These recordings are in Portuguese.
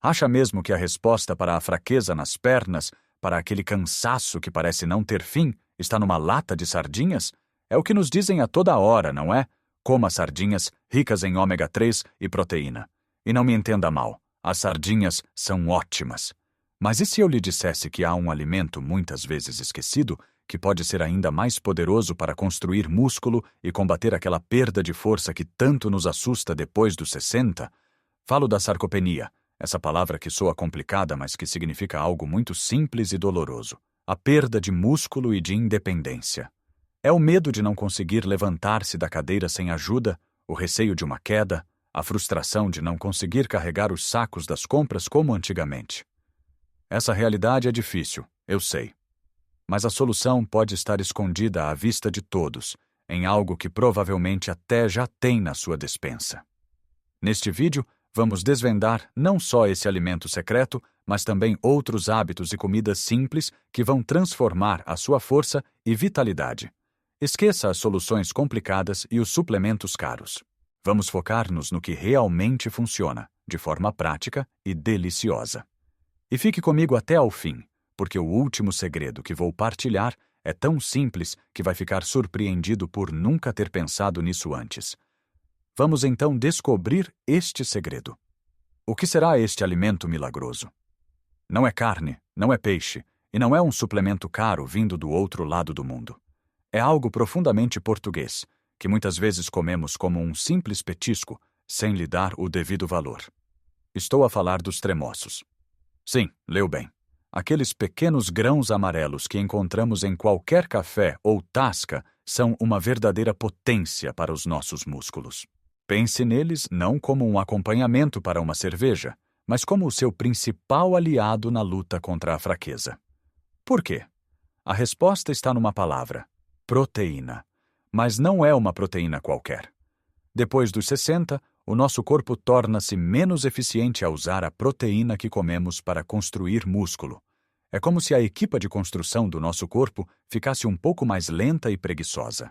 Acha mesmo que a resposta para a fraqueza nas pernas, para aquele cansaço que parece não ter fim, está numa lata de sardinhas? É o que nos dizem a toda hora, não é? Coma sardinhas ricas em ômega 3 e proteína. E não me entenda mal, as sardinhas são ótimas. Mas e se eu lhe dissesse que há um alimento muitas vezes esquecido, que pode ser ainda mais poderoso para construir músculo e combater aquela perda de força que tanto nos assusta depois dos 60? Falo da sarcopenia, essa palavra que soa complicada, mas que significa algo muito simples e doloroso. A perda de músculo e de independência. É o medo de não conseguir levantar-se da cadeira sem ajuda, o receio de uma queda, a frustração de não conseguir carregar os sacos das compras como antigamente. Essa realidade é difícil, eu sei. Mas a solução pode estar escondida à vista de todos, em algo que provavelmente até já tem na sua despensa. Neste vídeo, vamos desvendar não só esse alimento secreto, mas também outros hábitos e comidas simples que vão transformar a sua força e vitalidade. Esqueça as soluções complicadas e os suplementos caros. Vamos focar-nos no que realmente funciona, de forma prática e deliciosa. E fique comigo até ao fim, porque o último segredo que vou partilhar é tão simples que vai ficar surpreendido por nunca ter pensado nisso antes. Vamos então descobrir este segredo. O que será este alimento milagroso? Não é carne, não é peixe, e não é um suplemento caro vindo do outro lado do mundo. É algo profundamente português, que muitas vezes comemos como um simples petisco, sem lhe dar o devido valor. Estou a falar dos tremoços. Sim, leu bem. Aqueles pequenos grãos amarelos que encontramos em qualquer café ou tasca são uma verdadeira potência para os nossos músculos. Pense neles não como um acompanhamento para uma cerveja, mas como o seu principal aliado na luta contra a fraqueza. Por quê? A resposta está numa palavra: proteína. Mas não é uma proteína qualquer. Depois dos 60, o nosso corpo torna-se menos eficiente a usar a proteína que comemos para construir músculo. É como se a equipa de construção do nosso corpo ficasse um pouco mais lenta e preguiçosa.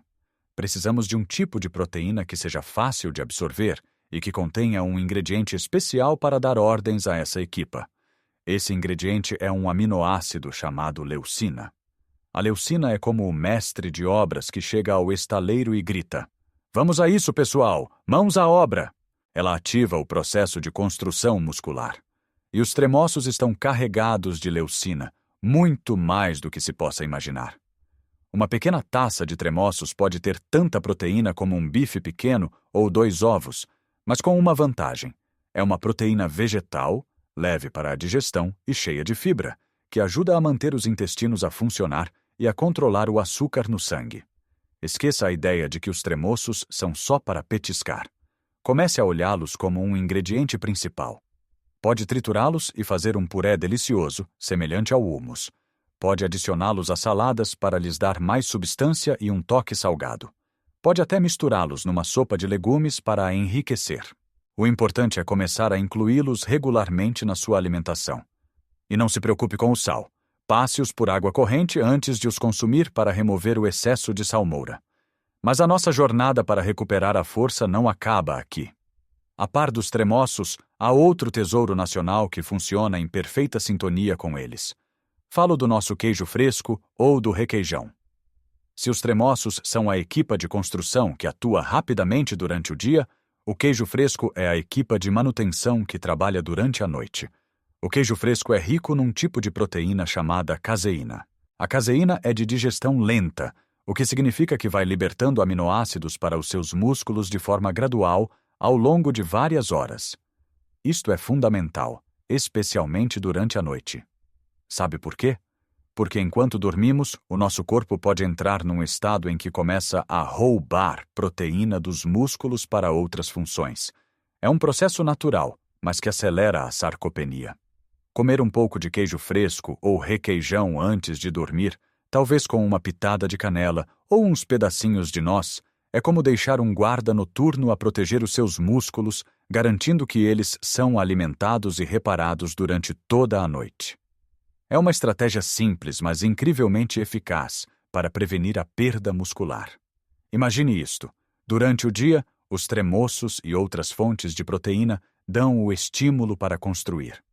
Precisamos de um tipo de proteína que seja fácil de absorver e que contenha um ingrediente especial para dar ordens a essa equipa. Esse ingrediente é um aminoácido chamado leucina. A leucina é como o mestre de obras que chega ao estaleiro e grita: "Vamos a isso, pessoal! Mãos à obra!" Ela ativa o processo de construção muscular. E os tremoços estão carregados de leucina, muito mais do que se possa imaginar. Uma pequena taça de tremoços pode ter tanta proteína como um bife pequeno ou 2 ovos, mas com uma vantagem: é uma proteína vegetal, leve para a digestão e cheia de fibra, que ajuda a manter os intestinos a funcionar e a controlar o açúcar no sangue. Esqueça a ideia de que os tremoços são só para petiscar. Comece a olhá-los como um ingrediente principal. Pode triturá-los e fazer um puré delicioso, semelhante ao hummus. Pode adicioná-los a saladas para lhes dar mais substância e um toque salgado. Pode até misturá-los numa sopa de legumes para a enriquecer. O importante é começar a incluí-los regularmente na sua alimentação. E não se preocupe com o sal. Passe-os por água corrente antes de os consumir para remover o excesso de salmoura. Mas a nossa jornada para recuperar a força não acaba aqui. A par dos tremoços, há outro tesouro nacional que funciona em perfeita sintonia com eles. Falo do nosso queijo fresco ou do requeijão. Se os tremoços são a equipa de construção que atua rapidamente durante o dia, o queijo fresco é a equipa de manutenção que trabalha durante a noite. O queijo fresco é rico num tipo de proteína chamada caseína. A caseína é de digestão lenta, o que significa que vai libertando aminoácidos para os seus músculos de forma gradual ao longo de várias horas. Isto é fundamental, especialmente durante a noite. Sabe por quê? Porque enquanto dormimos, o nosso corpo pode entrar num estado em que começa a roubar proteína dos músculos para outras funções. É um processo natural, mas que acelera a sarcopenia. Comer um pouco de queijo fresco ou requeijão antes de dormir, talvez com uma pitada de canela ou uns pedacinhos de noz, é como deixar um guarda noturno a proteger os seus músculos, garantindo que eles são alimentados e reparados durante toda a noite. É uma estratégia simples, mas incrivelmente eficaz para prevenir a perda muscular. Imagine isto: durante o dia, os tremoços e outras fontes de proteína dão o estímulo para construir.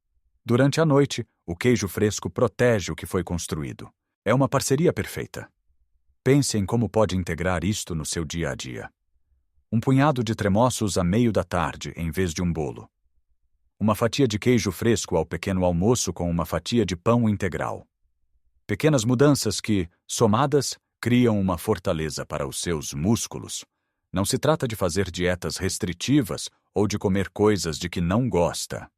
Durante a noite, o queijo fresco protege o que foi construído. É uma parceria perfeita. Pense em como pode integrar isto no seu dia a dia. Um punhado de tremoços a meio da tarde, em vez de um bolo. Uma fatia de queijo fresco ao pequeno almoço com uma fatia de pão integral. Pequenas mudanças que, somadas, criam uma fortaleza para os seus músculos. Não se trata de fazer dietas restritivas ou de comer coisas de que não gosta.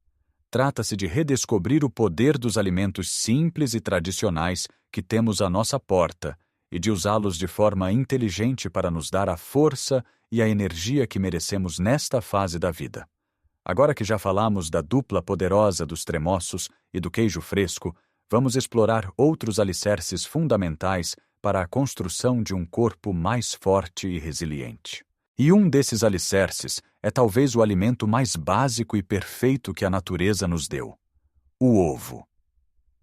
Trata-se de redescobrir o poder dos alimentos simples e tradicionais que temos à nossa porta e de usá-los de forma inteligente para nos dar a força e a energia que merecemos nesta fase da vida. Agora que já falamos da dupla poderosa dos tremoços e do queijo fresco, vamos explorar outros alicerces fundamentais para a construção de um corpo mais forte e resiliente. E um desses alicerces é talvez o alimento mais básico e perfeito que a natureza nos deu: o ovo.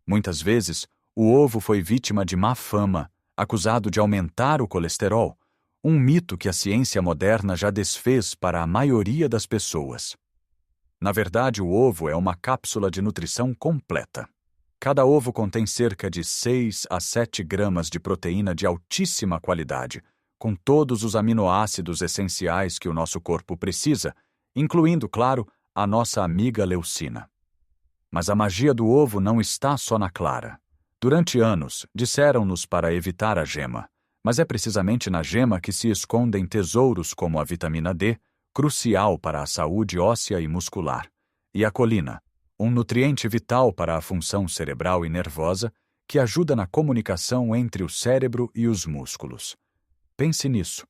Muitas vezes, o ovo foi vítima de má fama, acusado de aumentar o colesterol, um mito que a ciência moderna já desfez para a maioria das pessoas. Na verdade, o ovo é uma cápsula de nutrição completa. Cada ovo contém cerca de 6 a 7 gramas de proteína de altíssima qualidade, com todos os aminoácidos essenciais que o nosso corpo precisa, incluindo, claro, a nossa amiga leucina. Mas a magia do ovo não está só na clara. Durante anos, disseram-nos para evitar a gema, mas é precisamente na gema que se escondem tesouros como a vitamina D, crucial para a saúde óssea e muscular, e a colina, um nutriente vital para a função cerebral e nervosa que ajuda na comunicação entre o cérebro e os músculos. Pense nisso.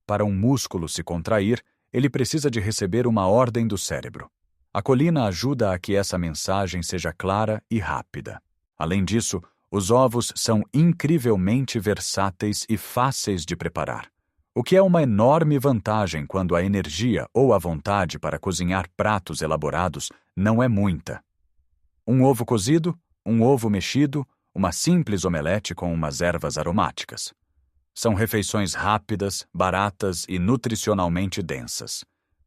Para um músculo se contrair, ele precisa de receber uma ordem do cérebro. A colina ajuda a que essa mensagem seja clara e rápida. Além disso, os ovos são incrivelmente versáteis e fáceis de preparar, o que é uma enorme vantagem quando a energia ou a vontade para cozinhar pratos elaborados não é muita. Um ovo cozido, um ovo mexido, uma simples omelete com umas ervas aromáticas. São refeições rápidas, baratas e nutricionalmente densas.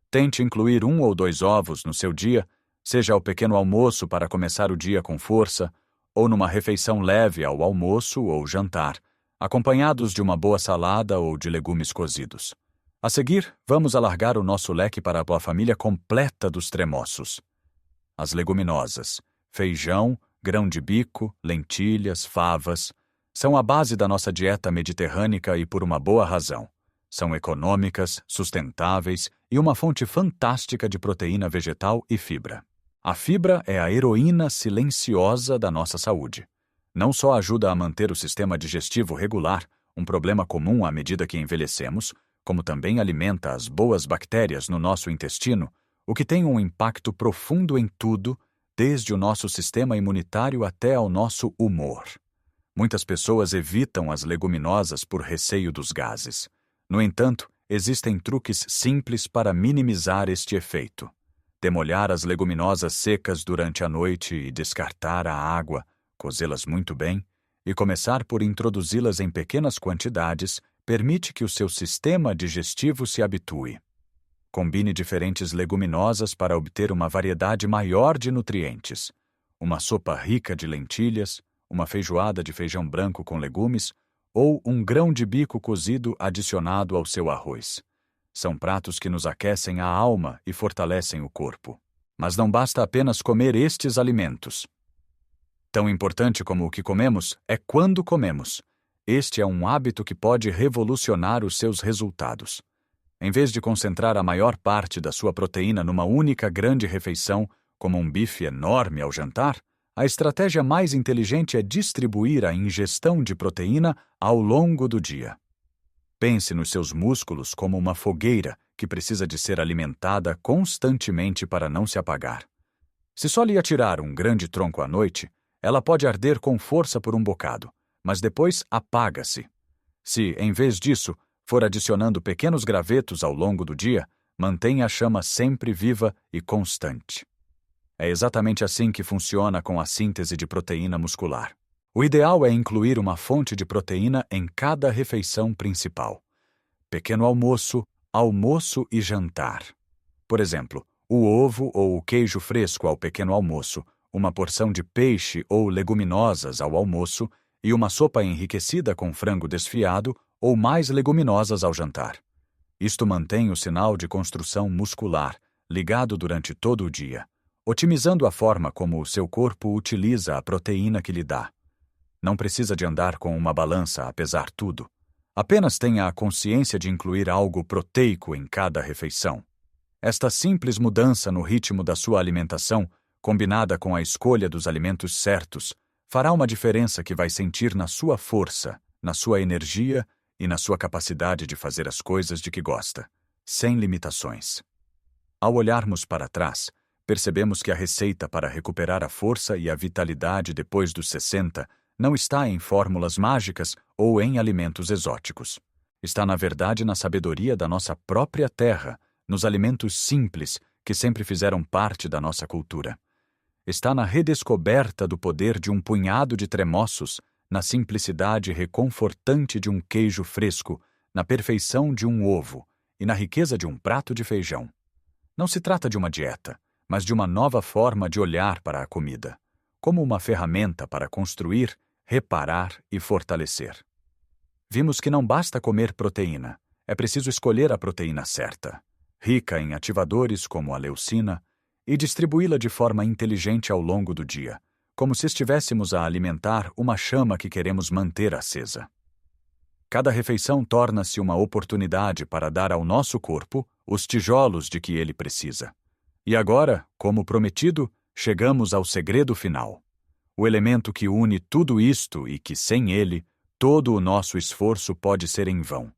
Tente incluir 1 ou 2 ovos no seu dia, seja ao pequeno almoço para começar o dia com força, ou numa refeição leve ao almoço ou jantar, acompanhados de uma boa salada ou de legumes cozidos. A seguir, vamos alargar o nosso leque para a família completa dos tremoços. As leguminosas, feijão, grão de bico, lentilhas, favas, são a base da nossa dieta mediterrânica e por uma boa razão. São econômicas, sustentáveis e uma fonte fantástica de proteína vegetal e fibra. A fibra é a heroína silenciosa da nossa saúde. Não só ajuda a manter o sistema digestivo regular, um problema comum à medida que envelhecemos, como também alimenta as boas bactérias no nosso intestino, o que tem um impacto profundo em tudo, desde o nosso sistema imunitário até ao nosso humor. Muitas pessoas evitam as leguminosas por receio dos gases. No entanto, existem truques simples para minimizar este efeito. Demolhar as leguminosas secas durante a noite e descartar a água, cozê-las muito bem, e começar por introduzi-las em pequenas quantidades permite que o seu sistema digestivo se habitue. Combine diferentes leguminosas para obter uma variedade maior de nutrientes. Uma sopa rica de lentilhas, uma feijoada de feijão branco com legumes ou um grão de bico cozido adicionado ao seu arroz. São pratos que nos aquecem a alma e fortalecem o corpo. Mas não basta apenas comer estes alimentos. Tão importante como o que comemos é quando comemos. Este é um hábito que pode revolucionar os seus resultados. Em vez de concentrar a maior parte da sua proteína numa única grande refeição, como um bife enorme ao jantar, a estratégia mais inteligente é distribuir a ingestão de proteína ao longo do dia. Pense nos seus músculos como uma fogueira que precisa de ser alimentada constantemente para não se apagar. Se só lhe atirar um grande tronco à noite, ela pode arder com força por um bocado, mas depois apaga-se. Se, em vez disso, for adicionando pequenos gravetos ao longo do dia, mantenha a chama sempre viva e constante. É exatamente assim que funciona com a síntese de proteína muscular. O ideal é incluir uma fonte de proteína em cada refeição principal. Pequeno almoço, almoço e jantar. Por exemplo, o ovo ou o queijo fresco ao pequeno almoço, uma porção de peixe ou leguminosas ao almoço e uma sopa enriquecida com frango desfiado ou mais leguminosas ao jantar. Isto mantém o sinal de construção muscular ligado durante todo o dia, otimizando a forma como o seu corpo utiliza a proteína que lhe dá. Não precisa de andar com uma balança a pesar tudo. Apenas tenha a consciência de incluir algo proteico em cada refeição. Esta simples mudança no ritmo da sua alimentação, combinada com a escolha dos alimentos certos, fará uma diferença que vai sentir na sua força, na sua energia e na sua capacidade de fazer as coisas de que gosta, sem limitações. Ao olharmos para trás, percebemos que a receita para recuperar a força e a vitalidade depois dos 60 não está em fórmulas mágicas ou em alimentos exóticos. Está, na verdade, na sabedoria da nossa própria terra, nos alimentos simples que sempre fizeram parte da nossa cultura. Está na redescoberta do poder de um punhado de tremoços, na simplicidade reconfortante de um queijo fresco, na perfeição de um ovo e na riqueza de um prato de feijão. Não se trata de uma dieta, mas de uma nova forma de olhar para a comida, como uma ferramenta para construir, reparar e fortalecer. Vimos que não basta comer proteína, é preciso escolher a proteína certa, rica em ativadores como a leucina, e distribuí-la de forma inteligente ao longo do dia, como se estivéssemos a alimentar uma chama que queremos manter acesa. Cada refeição torna-se uma oportunidade para dar ao nosso corpo os tijolos de que ele precisa. E agora, como prometido, chegamos ao segredo final. O elemento que une tudo isto e que, sem ele, todo o nosso esforço pode ser em vão.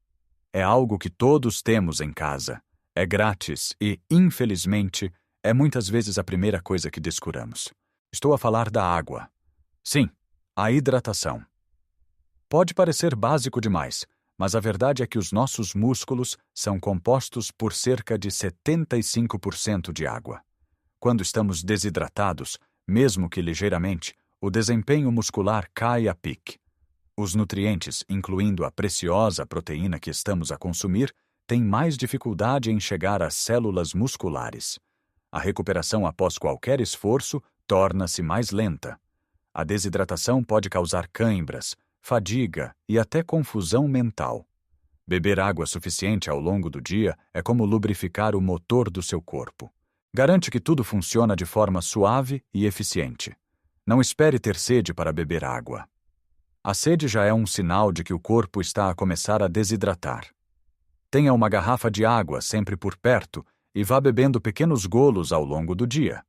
É algo que todos temos em casa. É grátis e, infelizmente, é muitas vezes a primeira coisa que descuramos. Estou a falar da água. Sim, a hidratação. Pode parecer básico demais, mas a verdade é que os nossos músculos são compostos por cerca de 75% de água. Quando estamos desidratados, mesmo que ligeiramente, o desempenho muscular cai a pique. Os nutrientes, incluindo a preciosa proteína que estamos a consumir, têm mais dificuldade em chegar às células musculares. A recuperação após qualquer esforço torna-se mais lenta. A desidratação pode causar cãibras, fadiga e até confusão mental. Beber água suficiente ao longo do dia é como lubrificar o motor do seu corpo. Garante que tudo funciona de forma suave e eficiente. Não espere ter sede para beber água. A sede já é um sinal de que o corpo está a começar a desidratar. Tenha uma garrafa de água sempre por perto e vá bebendo pequenos golos ao longo do dia.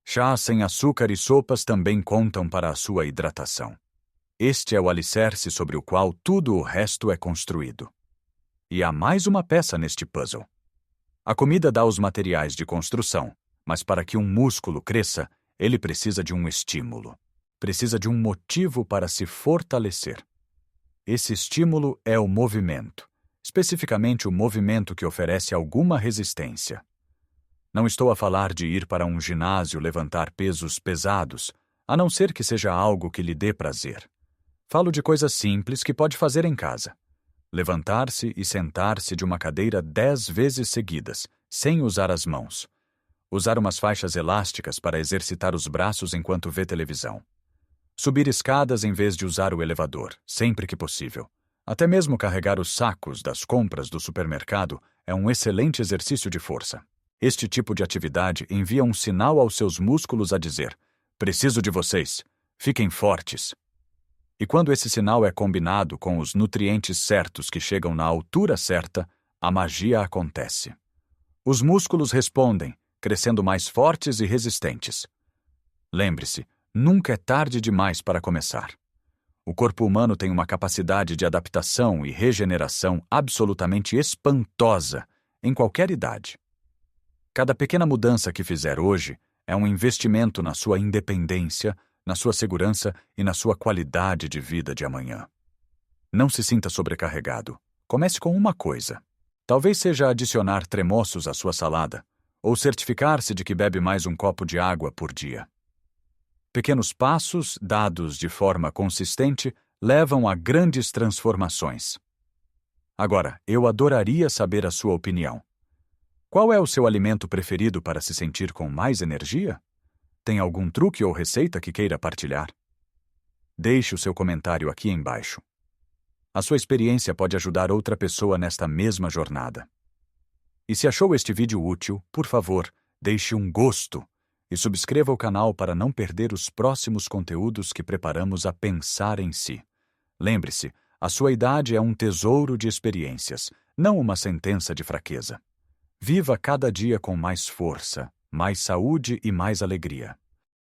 Chá sem açúcar e sopas também contam para a sua hidratação. Este é o alicerce sobre o qual tudo o resto é construído. E há mais uma peça neste puzzle. A comida dá os materiais de construção, mas para que um músculo cresça, ele precisa de um estímulo. Precisa de um motivo para se fortalecer. Esse estímulo é o movimento, especificamente o movimento que oferece alguma resistência. Não estou a falar de ir para um ginásio levantar pesos pesados, a não ser que seja algo que lhe dê prazer. Falo de coisas simples que pode fazer em casa. Levantar-se e sentar-se de uma cadeira 10 vezes seguidas, sem usar as mãos. Usar umas faixas elásticas para exercitar os braços enquanto vê televisão. Subir escadas em vez de usar o elevador, sempre que possível. Até mesmo carregar os sacos das compras do supermercado é um excelente exercício de força. Este tipo de atividade envia um sinal aos seus músculos a dizer: preciso de vocês, fiquem fortes. E quando esse sinal é combinado com os nutrientes certos que chegam na altura certa, a magia acontece. Os músculos respondem, crescendo mais fortes e resistentes. Lembre-se, nunca é tarde demais para começar. O corpo humano tem uma capacidade de adaptação e regeneração absolutamente espantosa em qualquer idade. Cada pequena mudança que fizer hoje é um investimento na sua independência, na sua segurança e na sua qualidade de vida de amanhã. Não se sinta sobrecarregado. Comece com uma coisa. Talvez seja adicionar tremoços à sua salada, ou certificar-se de que bebe mais um copo de água por dia. Pequenos passos, dados de forma consistente, levam a grandes transformações. Agora, eu adoraria saber a sua opinião. Qual é o seu alimento preferido para se sentir com mais energia? Tem algum truque ou receita que queira partilhar? Deixe o seu comentário aqui embaixo. A sua experiência pode ajudar outra pessoa nesta mesma jornada. E se achou este vídeo útil, por favor, deixe um gosto e subscreva o canal para não perder os próximos conteúdos que preparamos a pensar em si. Lembre-se, a sua idade é um tesouro de experiências, não uma sentença de fraqueza. Viva cada dia com mais força, mais saúde e mais alegria.